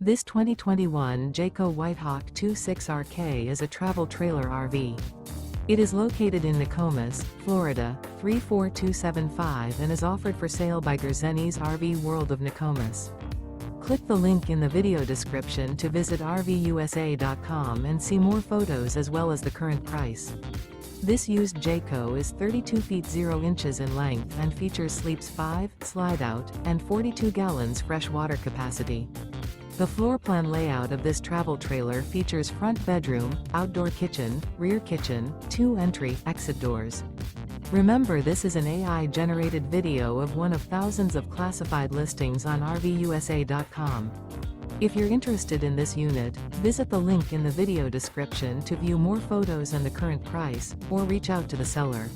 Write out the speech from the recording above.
This 2021 Jayco White Hawk 26RK is a travel trailer RV. It is located in Nokomis, Florida, 34275 and is offered for sale by Gerzeny's RV World of Nokomis. Click the link in the video description to visit RVUSA.com and see more photos as well as the current price. This used Jayco is 32 feet 0 inches in length and features sleeps 5, Slideout, and 42 gallons fresh water capacity. The floor plan layout of this travel trailer features front bedroom, outdoor kitchen, rear kitchen, 2 entry/exit doors. Remember, this is an AI-generated video of one of thousands of classified listings on RVUSA.com. If you're interested in this unit, visit the link in the video description to view more photos and the current price, or reach out to the seller.